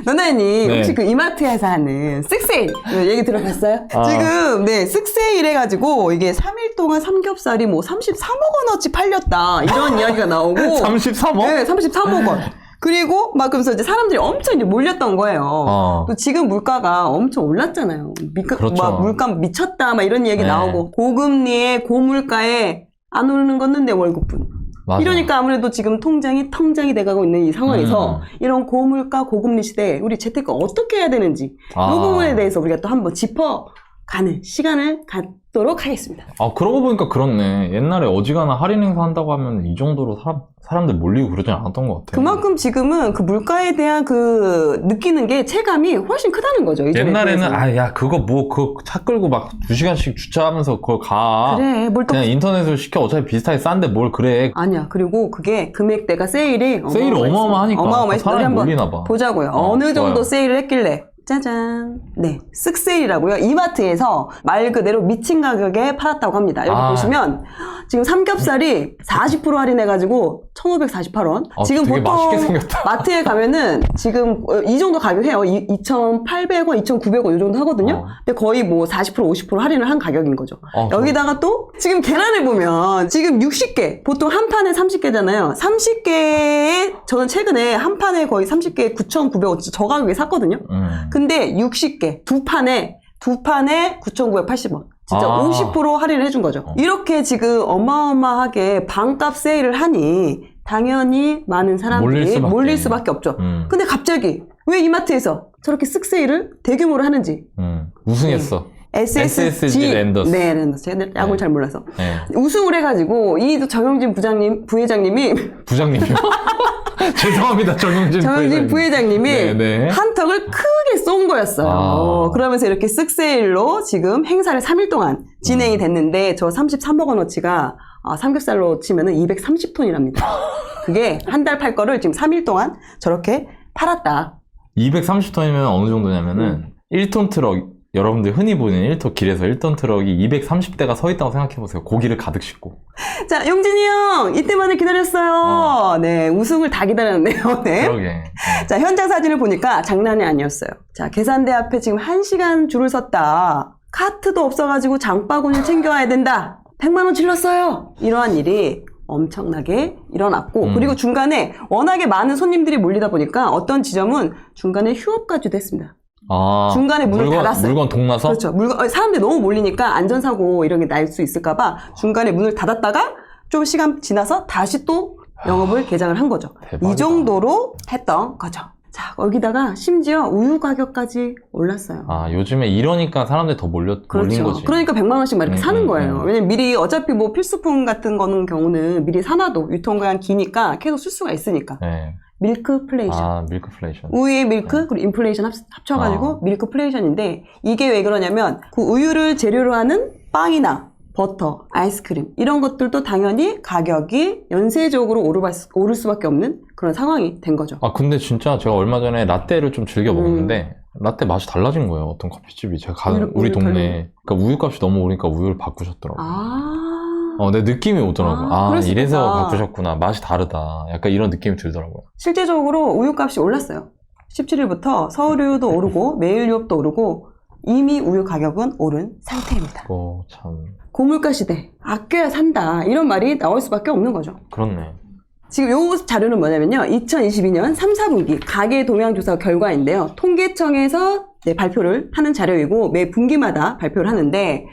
너나님 네. 혹시 그 이마트에서 하는 쓱세일 얘기 들어봤어요? 아. 지금 네 쓱세일 해가지고 이게 3일 동안 삼겹살이 뭐 33억 원어치 팔렸다 이런 이야기가 나오고 33억? 네 33억 원. 그리고 막 그러면서 이제 사람들이 엄청 이제 몰렸던 거예요. 또 지금 물가가 엄청 올랐잖아요. 그렇죠. 막 물가 미쳤다 막 이런 얘기 네. 나오고 고금리에 고물가에 안 오르는 거는 내 월급뿐. 맞아. 이러니까 아무래도 지금 통장이 돼가고 있는 이 상황에서 이런 고물가 고금리 시대에 우리 재테크 어떻게 해야 되는지 이 부분에 대해서 우리가 또 한번 짚어가는 시간을 갖도록 하겠습니다. 아, 그러고 보니까 그렇네. 옛날에 어지간한 할인 행사 한다고 하면 이 정도로 사람들 몰리고 그러진 않았던 것 같아. 그만큼 지금은 그 물가에 대한 그 느끼는 게 체감이 훨씬 크다는 거죠. 옛날에는 야 그거 뭐 그거 차 끌고 막 2시간씩 주차하면서 그걸 가. 그래 뭘 또 그냥 인터넷으로 시켜. 어차피 비슷하게 싼데 뭘 그래. 아니야. 그리고 그게 금액대가 세일이 어마어마하니까 어마어마해서 사람이 한번 몰리나 봐. 보자고요. 어느 정도 좋아요. 세일을 했길래 짜잔. 네, 쓱세일이라고요. 이마트에서 말 그대로 미친 가격에 팔았다고 합니다. 여기 보시면 지금 삼겹살이 40% 할인해가지고 1,548원. 지금 되게 보통 맛있게 생겼다. 마트에 가면은 지금 이 정도 가격해요. 2,800원, 2,900원 이 정도 하거든요. 근데 거의 뭐 40%, 50% 할인을 한 가격인 거죠. 여기다가 또 지금 계란을 보면 지금 60개, 보통 한 판에 30개잖아요. 30개에 저는 최근에 한 판에 거의 30개에 9,900원 저 가격에 샀거든요. 근데 60개, 두 판에 9,980원. 진짜 50% 할인을 해준 거죠. 이렇게 지금 어마어마하게 반값 세일을 하니 당연히 많은 사람들이 몰릴 수밖에 없죠. 근데 갑자기 왜 이마트에서 저렇게 쓱 세일을 대규모로 하는지. 우승했어. SSG 랜더스. 네, 랜더스. 제가 야구를 잘 몰라서. 네. 우승을 해가지고 이 정영진 부회장님이 부장님이요? 죄송합니다, 정영진 부회장님이 네. 한턱을 크게 쏜 거였어요. 그러면서 이렇게 쓱세일로 지금 행사를 3일 동안 진행이 됐는데 저 33억 원어치가 삼겹살로 치면은 230톤이랍니다. 그게 한 달 팔 거를 지금 3일 동안 저렇게 팔았다. 230톤이면 어느 정도냐면은 1톤 트럭, 여러분들 흔히 보는 1톤 길에서 1톤 트럭이 230대가 서 있다고 생각해보세요. 고기를 가득 싣고. 자, 용진이 형, 이때만을 기다렸어요. 네, 우승을 다 기다렸네요. 네. 그러게. 자, 현장 사진을 보니까 장난이 아니었어요. 자, 계산대 앞에 지금 1시간 줄을 섰다. 카트도 없어가지고 장바구니를 챙겨와야 된다. 100만 원 질렀어요. 이러한 일이 엄청나게 일어났고 그리고 중간에 워낙에 많은 손님들이 몰리다 보니까 어떤 지점은 중간에 휴업까지도 했습니다. 중간에 문을 닫았어요. 물건 동나서? 그렇죠. 사람들이 너무 몰리니까 안전사고 이런 게 날 수 있을까봐 중간에 문을 닫았다가 좀 시간 지나서 다시 또 영업을 개장을 한 거죠. 대박이다. 이 정도로 했던 거죠. 자, 여기다가 심지어 우유 가격까지 올랐어요. 요즘에 이러니까 사람들이 더 몰린 거지. 그러니까 100만 원씩 막 이렇게 사는 거예요. 왜냐면 미리 어차피 뭐 필수품 같은 거는 경우는 미리 사놔도 유통기한 기니까 계속 쓸 수가 있으니까. 네. 밀크플레이션. 밀크플레이션. 우유의 밀크 그리고 인플레이션 합쳐가지고 밀크플레이션인데 이게 왜 그러냐면 그 우유를 재료로 하는 빵이나 버터, 아이스크림 이런 것들도 당연히 가격이 연쇄적으로 오를 수밖에 없는 그런 상황이 된 거죠. 근데 진짜 제가 얼마 전에 라떼를 좀 즐겨 먹었는데 라떼 맛이 달라진 거예요. 어떤 커피집이 제가 가는 우리 동네에. 그러니까 우유값이 너무 오르니까 우유를 바꾸셨더라고요. 내 느낌이 오더라고요. 이래서 바꾸셨구나. 맛이 다르다. 약간 이런 느낌이 들더라고요. 실제적으로 우유값이 올랐어요. 17일부터 서울우유도 오르고 매일유업도 오르고 이미 우유 가격은 오른 상태입니다. 참. 고물가 시대, 아껴야 산다 이런 말이 나올 수밖에 없는 거죠. 그렇네. 지금 요 자료는 뭐냐면요. 2022년 3, 4분기 가계 동향조사 결과인데요. 통계청에서 발표를 하는 자료이고 매 분기마다 발표를 하는데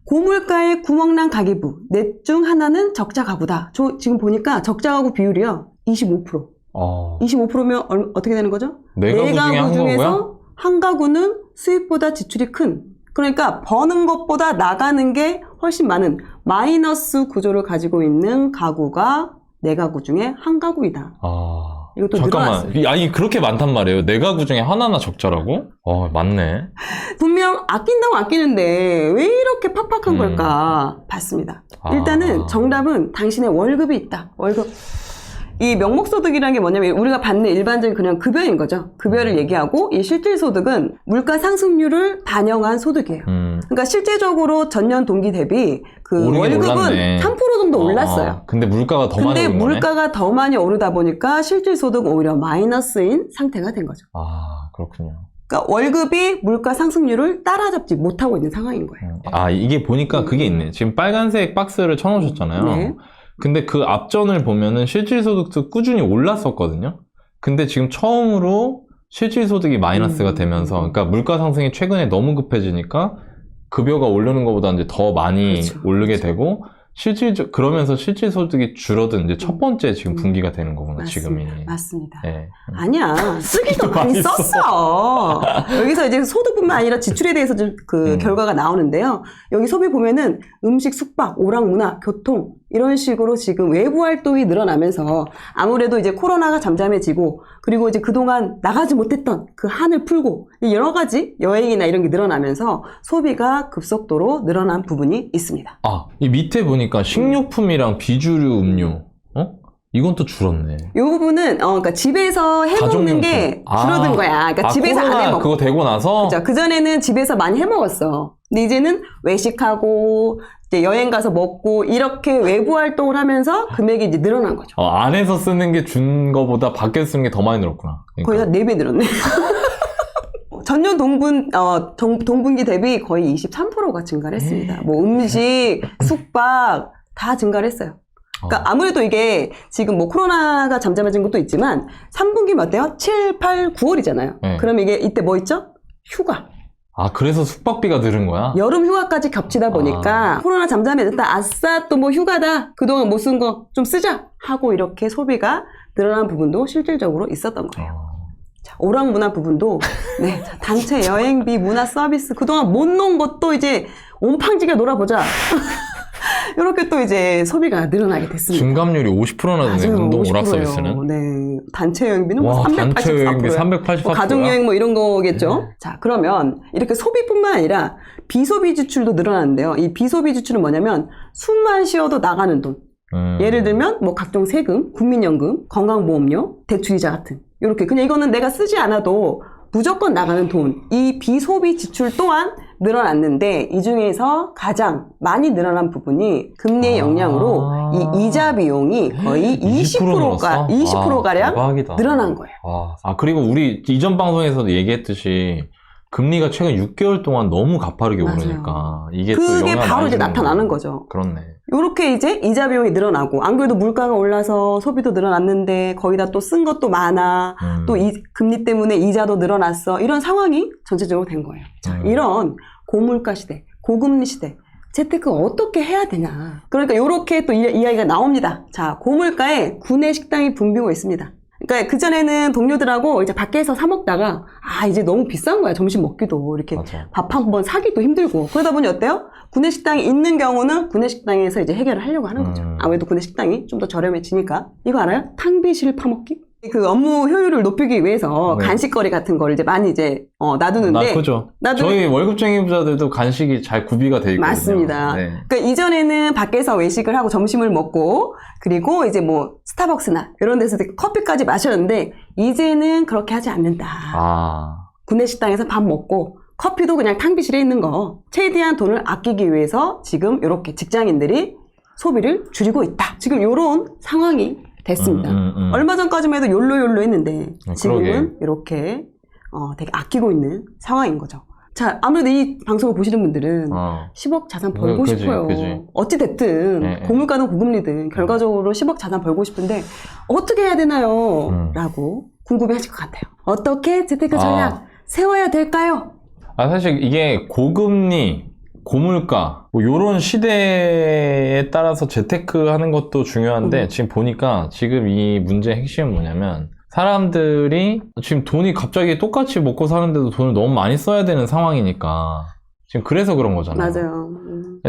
고물가의 구멍난 가계부 넷 중 하나는 적자 가구다. 저 지금 보니까 적자 가구 비율이요. 25%. 25%면 어떻게 되는 거죠? 네 가구 중에서 한 가구는 수입보다 지출이 큰, 그러니까 버는 것보다 나가는 게 훨씬 많은 마이너스 구조를 가지고 있는 가구가 4가구 중에 한 가구이다. 이것도 잠깐만. 늘어났어요. 그렇게 많단 말이에요. 4가구 중에 하나나 적자라고? 맞네. 분명 아낀다고 아끼는데 왜 이렇게 팍팍한 걸까 봤습니다. 일단은 정답은 당신의 월급이 있다. 월급. 이 명목소득이라는 게 뭐냐면 우리가 받는 일반적인 그냥 급여인 거죠. 급여를 얘기하고 이 실질소득은 물가 상승률을 반영한 소득이에요. 그러니까 실제적으로 전년 동기 대비 그 월급은 올랐네. 3% 정도 올랐어요. 근데 물가가 더 많이 근데 오른 거네? 물가가 더 많이 오르다 보니까 실질소득은 오히려 마이너스인 상태가 된 거죠. 아, 그렇군요. 그러니까 월급이 물가 상승률을 따라잡지 못하고 있는 상황인 거예요. 아, 이게 보니까 그게 있네. 지금 빨간색 박스를 쳐놓으셨잖아요. 네. 근데 그 앞전을 보면은 실질소득도 꾸준히 올랐었거든요. 근데 지금 처음으로 실질소득이 마이너스가 되면서, 그러니까 물가 상승이 최근에 너무 급해지니까 급여가 오르는 것보다 이제 더 많이 그렇죠. 오르게 되고, 그러면서 실질소득이 줄어든 이제 첫 번째 지금 분기가 되는 거구나, 맞습니다. 지금이. 맞습니다. 네. 아니야. 쓰기도 많이 썼어. 여기서 이제 소득뿐만 아니라 지출에 대해서 좀 그 결과가 나오는데요. 여기 소비 보면은 음식, 숙박, 오락문화, 교통 이런 식으로 지금 외부 활동이 늘어나면서 아무래도 이제 코로나가 잠잠해지고 그리고 이제 그동안 나가지 못했던 그 한을 풀고 여러 가지 여행이나 이런 게 늘어나면서 소비가 급속도로 늘어난 부분이 있습니다. 아, 이 밑에 보니까 식료품이랑 비주류 음료, 이건 또 줄었네. 이 부분은 그러니까 집에서 해 먹는 게 줄어든 거야. 그러니까 집에서 안 해 먹고. 그거 되고 나서 그죠. 그전에는 집에서 많이 해 먹었어. 근데 이제는 외식하고 이제 여행 가서 먹고 이렇게 외부 활동을 하면서 금액이 이제 늘어난 거죠. 안에서 쓰는 게 준 거보다 밖에서 쓰는 게 더 많이 늘었구나. 그러니까. 거의 한 4배 늘었네. 전년 동분기 대비 거의 23%가 증가를 했습니다. 뭐 음식, 숙박 다 증가를 했어요. 그러니까 아무래도 이게 지금 뭐 코로나가 잠잠해진 것도 있지만 3분기면 어때요? 7, 8, 9월이잖아요. 네. 그럼 이게 이때 뭐 있죠? 휴가. 아, 그래서 숙박비가 늘은 거야? 여름 휴가까지 겹치다 보니까 코로나 잠잠해졌다. 아싸 또 뭐 휴가다. 그동안 못 쓴 거 좀 쓰자 하고 이렇게 소비가 늘어난 부분도 실질적으로 있었던 거예요. 자, 오락문화 부분도 네, 자, 단체 여행비, 문화 서비스 그동안 못 놓은 것도 이제 온팡지게 놀아보자. 이렇게 또 이제 소비가 늘어나게 됐습니다. 중감률이 50%나 되네. 운동 오락 서비스는. 네, 단체 여행비는 뭐 와, 384%. 단체 여행비 384%. 뭐 가족 여행 뭐 이런 거겠죠. 자, 그러면 이렇게 소비뿐만 아니라 비소비 지출도 늘어나는데요. 이 비소비 지출은 뭐냐면 숨만 쉬어도 나가는 돈. 예를 들면 뭐 각종 세금, 국민연금, 건강보험료, 대출이자 같은 이렇게 그냥 이거는 내가 쓰지 않아도 무조건 나가는 돈. 이 비소비 지출 또한 늘어났는데 이 중에서 가장 많이 늘어난 부분이 금리의 영향으로 이 이자 비용이 거의 20%가량 늘어난 거예요. 그리고 우리 이전 방송에서도 얘기했듯이 금리가 최근 6개월 동안 너무 가파르게 맞아요. 오르니까 이게 그게 바로 이제 나타나는 거죠. 그렇네. 이렇게 이제 이자 비용이 늘어나고 안 그래도 물가가 올라서 소비도 늘어났는데 거기다 또 쓴 것도 많아. 또 이 금리 때문에 이자도 늘어났어. 이런 상황이 전체적으로 된 거예요. 자, 이런 고물가 시대, 고금리 시대 재테크 어떻게 해야 되냐. 그러니까 이렇게 또 이야기가 나옵니다. 자, 고물가에 구내 식당이 붐비고 있습니다. 그러니까 그전에는 동료들하고 이제 밖에서 사 먹다가 이제 너무 비싼 거야. 점심 먹기도 이렇게 밥 한 번 사기도 힘들고 그러다 보니 어때요? 구내식당이 있는 경우는 구내식당에서 이제 해결을 하려고 하는 거죠. 아무래도 구내식당이 좀 더 저렴해지니까. 이거 알아요? 탕비실 파먹기? 그 업무 효율을 높이기 위해서 간식거리 같은 거를 이제 많이 이제 놔두는데. 그죠. 저희 월급쟁이 부자들도 간식이 잘 구비가 돼 있거든요. 맞습니다. 네. 그러니까 이전에는 밖에서 외식을 하고 점심을 먹고 그리고 이제 뭐 스타벅스나 이런 데서 커피까지 마셨는데 이제는 그렇게 하지 않는다. 구내식당에서 밥 먹고 커피도 그냥 탕비실에 있는 거 최대한 돈을 아끼기 위해서 지금 이렇게 직장인들이 소비를 줄이고 있다. 지금 이런 상황이 됐습니다. 얼마 전까지만 해도 욜로 했는데 지금은 이렇게 되게 아끼고 있는 상황인 거죠. 자, 아무래도 이 방송을 보시는 분들은 10억 자산 벌고 싶어요. 어찌됐든 고물가든 고금리든 결과적으로 10억 자산 벌고 싶은데 어떻게 해야 되나요? 라고 궁금해 하실 것 같아요. 어떻게 재테크 전략 세워야 될까요? 사실 이게 고금리, 고물가 뭐 이런 시대에 따라서 재테크 하는 것도 중요한데 지금 보니까 지금 이 문제의 핵심은 뭐냐면 사람들이 지금 돈이 갑자기 똑같이 먹고 사는데도 돈을 너무 많이 써야 되는 상황이니까 지금 그래서 그런 거잖아요. 맞아요.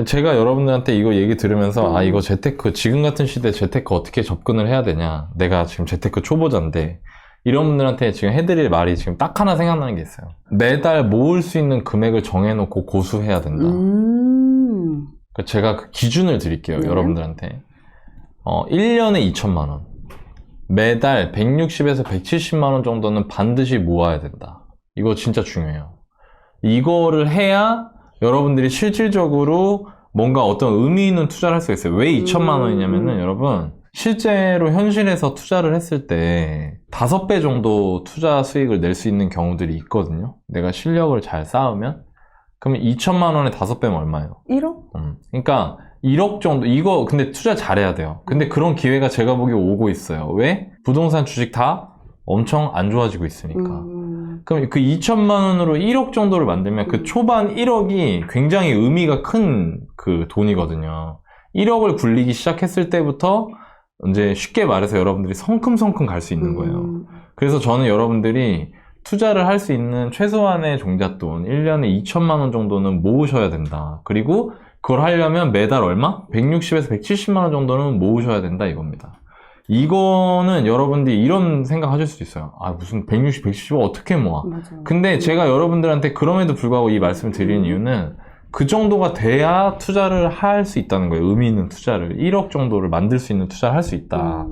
제가 여러분들한테 이거 얘기 들으면서 이거 재테크 지금 같은 시대에 재테크 어떻게 접근을 해야 되냐, 내가 지금 재테크 초보자인데 이런 분들한테 지금 해드릴 말이 지금 딱 하나 생각나는 게 있어요. 매달 모을 수 있는 금액을 정해놓고 고수해야 된다. 그러니까 제가 그 기준을 드릴게요. 여러분들한테 1년에 2천만 원, 매달 160에서 170만 원 정도는 반드시 모아야 된다. 이거 진짜 중요해요. 이거를 해야 여러분들이 실질적으로 뭔가 어떤 의미 있는 투자를 할 수가 있어요. 왜 2천만 원이냐면은 여러분 실제로 현실에서 투자를 했을 때 5배 정도 투자 수익을 낼 수 있는 경우들이 있거든요. 내가 실력을 잘 쌓으면. 그러면 2천만 원에 5배면 얼마예요? 1억? 그러니까 1억 정도. 이거 근데 투자 잘해야 돼요. 근데 그런 기회가 제가 보기에 오고 있어요. 왜? 부동산 주식 다 엄청 안 좋아지고 있으니까. 그럼 그 2천만 원으로 1억 정도를 만들면 그 초반 1억이 굉장히 의미가 큰 그 돈이거든요. 1억을 굴리기 시작했을 때부터 이제 쉽게 말해서 여러분들이 성큼성큼 갈 수 있는 거예요. 그래서 저는 여러분들이 투자를 할 수 있는 최소한의 종잣돈 1년에 2천만 원 정도는 모으셔야 된다. 그리고 그걸 하려면 매달 얼마? 160에서 170만 원 정도는 모으셔야 된다 이겁니다. 이거는 여러분들이 이런 생각 하실 수 있어요. 아 무슨 160, 170을 어떻게 모아? 맞아요. 근데 제가 여러분들한테 그럼에도 불구하고 이 말씀을 드리는 이유는 그 정도가 돼야 투자를 할 수 있다는 거예요. 의미 있는 투자를. 1억 정도를 만들 수 있는 투자를 할 수 있다.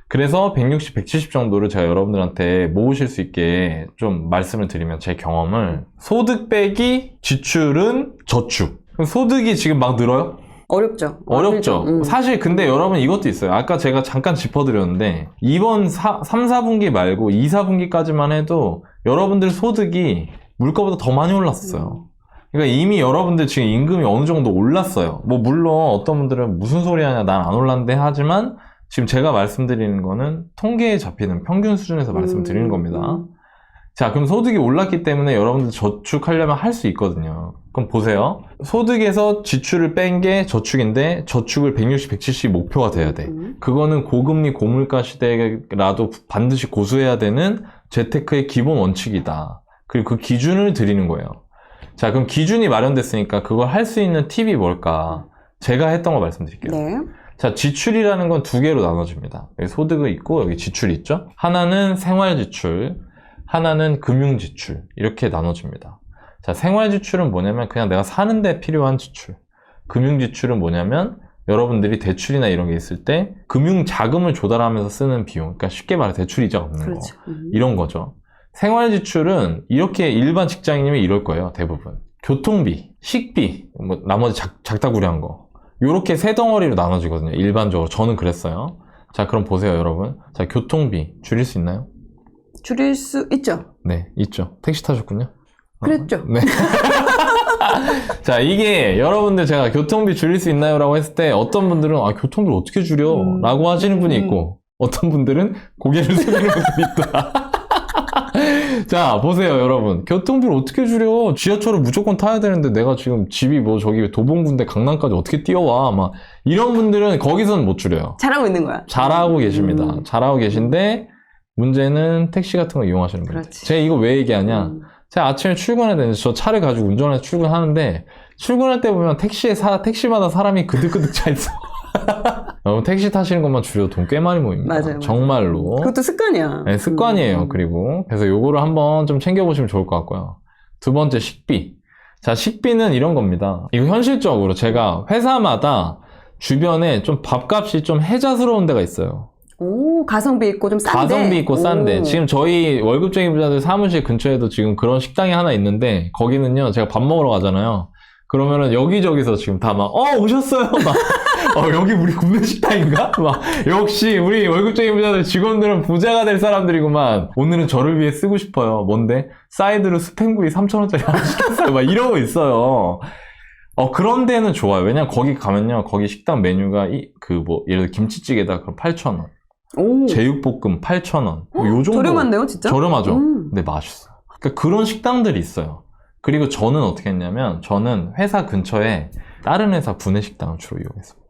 그래서 160, 170 정도를 제가 여러분들한테 모으실 수 있게 좀 말씀을 드리면 제 경험을 소득 빼기 지출은 저축. 그럼 소득이 지금 막 늘어요? 어렵죠. 어렵죠. 사실 근데 여러분 이것도 있어요. 아까 제가 잠깐 짚어드렸는데 이번 3, 4분기 말고 2, 4분기까지만 해도 여러분들 소득이 물가보다 더 많이 올랐어요. 그러니까 이미 여러분들 지금 임금이 어느 정도 올랐어요. 뭐 물론 어떤 분들은 무슨 소리 하냐 난 안 올랐는데 하지만 지금 제가 말씀드리는 거는 통계에 잡히는 평균 수준에서 말씀드리는 겁니다. 자, 그럼 소득이 올랐기 때문에 여러분들 저축하려면 할 수 있거든요. 그럼 보세요. 소득에서 지출을 뺀 게 저축인데 저축을 160, 170 목표가 돼야 돼. 그거는 고금리 고물가 시대라도 반드시 고수해야 되는 재테크의 기본 원칙이다. 그리고 그 기준을 드리는 거예요. 자, 그럼 기준이 마련됐으니까 그걸 할 수 있는 팁이 뭘까? 제가 했던 거 말씀드릴게요. 네. 자, 지출이라는 건 두 개로 나눠집니다. 여기 소득이 있고 여기 지출이 있죠? 하나는 생활지출, 하나는 금융지출. 이렇게 나눠집니다. 자, 생활지출은 뭐냐면 그냥 내가 사는데 필요한 지출. 금융지출은 뭐냐면 여러분들이 대출이나 이런 게 있을 때 금융자금을 조달하면서 쓰는 비용. 그러니까 쉽게 말해 대출이자 없는 그렇죠. 거. 이런 거죠. 생활지출은 이렇게 일반 직장인이면 이럴 거예요. 대부분. 교통비, 식비, 뭐 나머지 작다구려한 거. 요렇게 세 덩어리로 나눠지거든요. 일반적으로. 저는 그랬어요. 자, 그럼 보세요, 여러분. 자, 교통비 줄일 수 있나요? 줄일 수 있죠. 네, 있죠. 택시 타셨군요. 그랬죠. 네. 자, 이게 여러분들 제가 교통비 줄일 수 있나요? 라고 했을 때 어떤 분들은 아, 교통비를 어떻게 줄여? 라고 하시는 분이 있고 어떤 분들은 고개를 숙이는 분들이 있다. 자, 보세요, 여러분. 교통비를 어떻게 줄여? 지하철을 무조건 타야 되는데 내가 지금 집이 뭐 저기 도봉군데 강남까지 어떻게 뛰어와? 막 이런 분들은 거기서는 못 줄여요. 잘하고 있는 거야. 잘하고 계십니다. 잘하고 계신데 문제는 택시 같은 거 이용하시는 분들. 그렇지. 제가 이거 왜 얘기하냐? 제가 아침에 출근해야 되는데 저 차를 가지고 운전해서 출근하는데 출근할 때 보면 택시마다 사람이 그득그득 차 있어. 여러분 택시 타시는 것만 줄여도 돈 꽤 많이 모입니다. 맞아요. 정말로. 그것도 습관이야. 네, 습관이에요. 그리고 그래서 요거를 한번 좀 챙겨보시면 좋을 것 같고요. 두 번째 식비. 자, 식비는 이런 겁니다. 이거 현실적으로 제가 회사마다 주변에 좀 밥값이 좀 혜자스러운 데가 있어요. 오, 가성비 있고 좀 싼데. 가성비 있고 싼데. 지금 저희 월급쟁이 부자들 사무실 근처에도 지금 그런 식당이 하나 있는데 거기는요 제가 밥 먹으러 가잖아요. 그러면은 여기저기서 지금 다 막 오셨어요 막 여기 우리 구내식당인가? 막 역시 우리 월급쟁이 부자들 직원들은 부자가 될 사람들이구만. 오늘은 저를 위해 쓰고 싶어요. 뭔데? 사이드로 스팸구이 3,000원짜리 하나 시켰어요. 막 이러고 있어요. 그런 데는 좋아요. 왜냐면 거기 가면요 거기 식당 메뉴가 예를 들어 김치찌개다 그럼 8,000원. 오. 제육볶음 8,000원. 뭐 요 정도. 저렴한데요, 진짜? 저렴하죠. 근데 맛있어. 그러니까 그런 식당들이 있어요. 그리고 저는 어떻게 했냐면 저는 회사 근처에 다른 회사 구내식당을 주로 이용했습니다.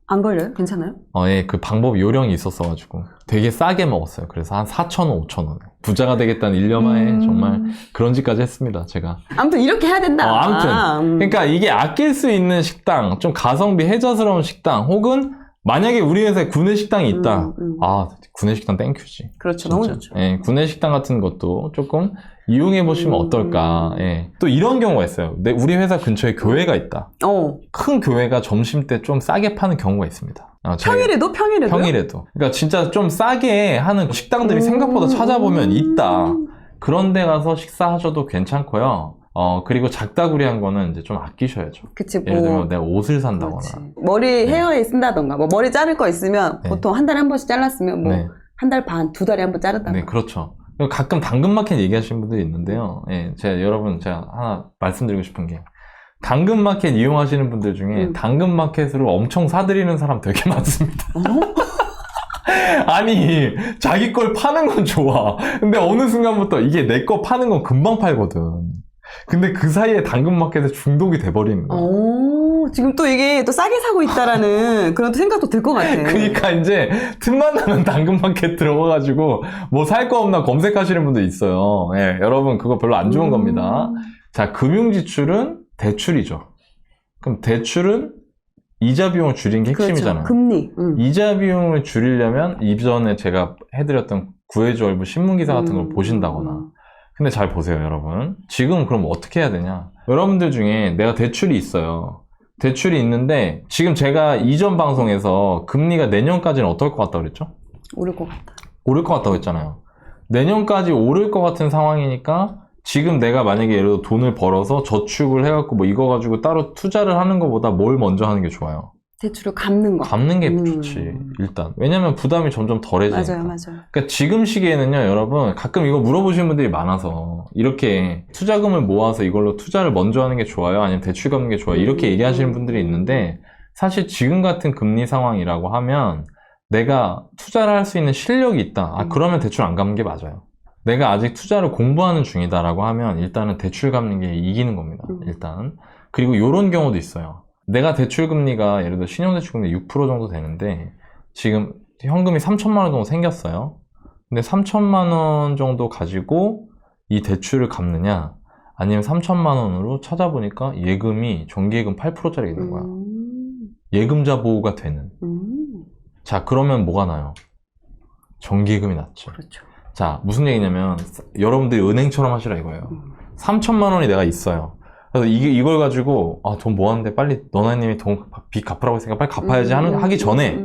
안 걸려요? 괜찮아요? 예, 그 방법 요령이 있었어가지고 되게 싸게 먹었어요. 그래서 한 4,000원, 5,000원에 부자가 되겠다는 일념하에 정말 그런 짓까지 했습니다. 제가. 아무튼 이렇게 해야 된다. 아무튼 그러니까 이게 아낄 수 있는 식당, 좀 가성비 혜자스러운 식당, 혹은 만약에 우리 회사에 구내식당이 있다. 아, 구내식당 땡큐지. 그렇죠. 진짜. 너무 좋죠. 예, 구내식당 같은 것도 조금 이용해 보시면 어떨까. 예. 또 이런 경우가 있어요. 우리 회사 근처에 교회가 있다. 큰 교회가 점심 때 좀 싸게 파는 경우가 있습니다. 평일에도? 평일에도. 그러니까 진짜 좀 싸게 하는 식당들이 생각보다 찾아보면 있다. 그런 데 가서 식사하셔도 괜찮고요. 그리고 작다구리한 거는 이제 좀 아끼셔야죠. 그치, 예를 들면 내가 옷을 산다거나. 그렇지. 머리 헤어에 쓴다던가, 뭐 머리 자를 거 있으면 보통 한 달에 한 번씩 잘랐으면 뭐 한 달 반, 두 달에 한 번 자른다던가. 네, 그렇죠. 가끔 당근마켓 얘기하시는 분들이 있는데요. 예, 제가 하나 말씀드리고 싶은 게, 당근마켓 이용하시는 분들 중에 당근마켓으로 엄청 사들이는 사람 되게 많습니다. 아니, 자기 걸 파는 건 좋아. 근데 어느 순간부터 이게 내 거 파는 건 금방 팔거든. 근데 그 사이에 당근마켓에 중독이 돼버리는 거야. 지금 또 이게 또 싸게 사고 있다라는 그런 또 생각도 들 것 같아. 그러니까 이제 틈만 나면 당근마켓 들어가가지고 뭐 살 거 없나 검색하시는 분들 있어요. 예, 여러분 그거 별로 안 좋은 겁니다. 자, 금융지출은 대출이죠. 그럼 대출은 이자 비용을 줄이는 게 핵심이잖아요. 그렇죠. 금리. 이자 비용을 줄이려면 이전에 제가 해드렸던 구해주얼부 신문기사 같은 걸 보신다거나. 근데 잘 보세요, 여러분. 지금 그럼 어떻게 해야 되냐? 여러분들 중에 내가 대출이 있어요. 대출이 있는데 지금 제가 이전 방송에서 금리가 내년까지는 어떨 것 같다고 그랬죠? 오를 것 같다. 오를 것 같다고 했잖아요. 내년까지 오를 것 같은 상황이니까 지금 내가 만약에 예를 들어 돈을 벌어서 저축을 해갖고 뭐 이거 가지고 따로 투자를 하는 것보다 뭘 먼저 하는 게 좋아요? 대출을 갚는 거. 갚는 게 좋지, 일단. 왜냐면 부담이 점점 덜해지니까. 맞아요. 그러니까 지금 시기에는요, 여러분, 가끔 이거 물어보시는 분들이 많아서, 이렇게 투자금을 모아서 이걸로 투자를 먼저 하는 게 좋아요? 아니면 대출 갚는 게 좋아요? 이렇게 얘기하시는 분들이 있는데, 사실 지금 같은 금리 상황이라고 하면, 내가 투자를 할 수 있는 실력이 있다. 그러면 대출 안 갚는 게 맞아요. 내가 아직 투자를 공부하는 중이다라고 하면, 일단은 대출 갚는 게 이기는 겁니다, 일단. 그리고 이런 경우도 있어요. 내가 대출금리가 예를 들어 신용대출금리 6% 정도 되는데 지금 현금이 3천만 원 정도 생겼어요. 근데 3천만 원 정도 가지고 이 대출을 갚느냐 아니면 3천만 원으로 찾아보니까 예금이 정기예금 8%짜리 있는 거야. 예금자 보호가 되는. 자, 그러면 뭐가 나요? 정기예금이 낫죠. 그렇죠. 자, 무슨 얘기냐면 여러분들이 은행처럼 하시라 이거예요. 3천만 원이 내가 있어요. 그래서 이걸 가지고 돈 모았는데 빨리 너나님이 빚 갚으라고 했으니까 빨리 갚아야지 하기 전에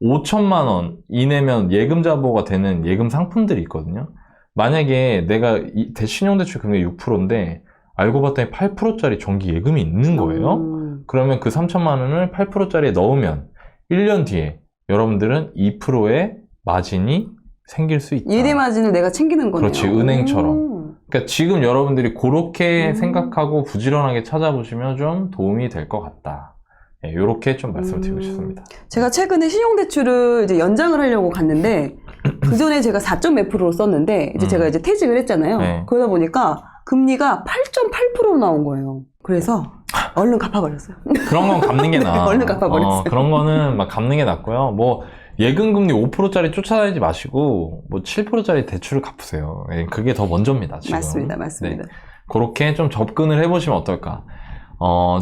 5천만 원 이내면 예금자 보호가 되는 예금 상품들이 있거든요. 만약에 내가 신용대출 금리 6%인데 알고 봤더니 8%짜리 정기 예금이 있는 거예요. 그러면 그 3천만 원을 8%짜리에 넣으면 1년 뒤에 여러분들은 2%의 마진이 생길 수 있다. 예대 마진을 내가 챙기는 거네요. 그렇지, 은행처럼. 그러니까 지금 여러분들이 그렇게 생각하고 부지런하게 찾아보시면 좀 도움이 될 것 같다. 네, 이렇게 좀 말씀을 드리고 싶습니다. 제가 최근에 신용대출을 이제 연장을 하려고 갔는데 그 전에 제가 4몇 %로 썼는데 이제 제가 이제 퇴직을 했잖아요. 네. 그러다 보니까 금리가 8.8%로 나온 거예요. 그래서 얼른 갚아버렸어요. 그런 건 갚는 게 나아. 얼른 갚아버렸어요. 그런 거는 막 갚는 게 낫고요. 뭐 예금금리 5%짜리 쫓아다니지 마시고 뭐 7%짜리 대출을 갚으세요. 그게 더 먼저입니다. 지금. 맞습니다. 네. 그렇게 좀 접근을 해보시면 어떨까.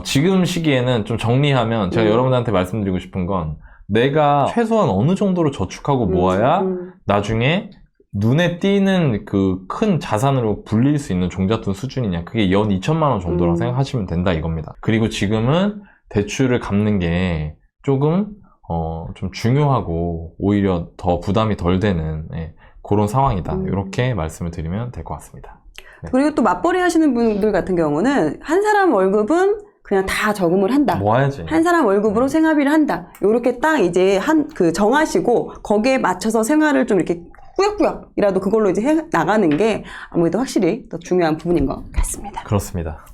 지금 시기에는 좀 정리하면 제가 여러분들한테 말씀드리고 싶은 건 내가 최소한 어느 정도로 저축하고 모아야 나중에 눈에 띄는 그 큰 자산으로 불릴 수 있는 종잣돈 수준이냐. 그게 연 2천만 원 정도라고 생각하시면 된다 이겁니다. 그리고 지금은 대출을 갚는 게 조금 좀 중요하고 오히려 더 부담이 덜 되는 그런 상황이다. 이렇게 말씀을 드리면 될 것 같습니다. 네. 그리고 또 맞벌이 하시는 분들 같은 경우는 한 사람 월급은 그냥 다 저금을 한다. 모아야지. 한 사람 월급으로 생활비를 한다. 요렇게 딱 이제 정하시고 거기에 맞춰서 생활을 좀 이렇게 꾸역꾸역이라도 그걸로 이제 해 나가는 게 아무래도 확실히 더 중요한 부분인 것 같습니다. 그렇습니다.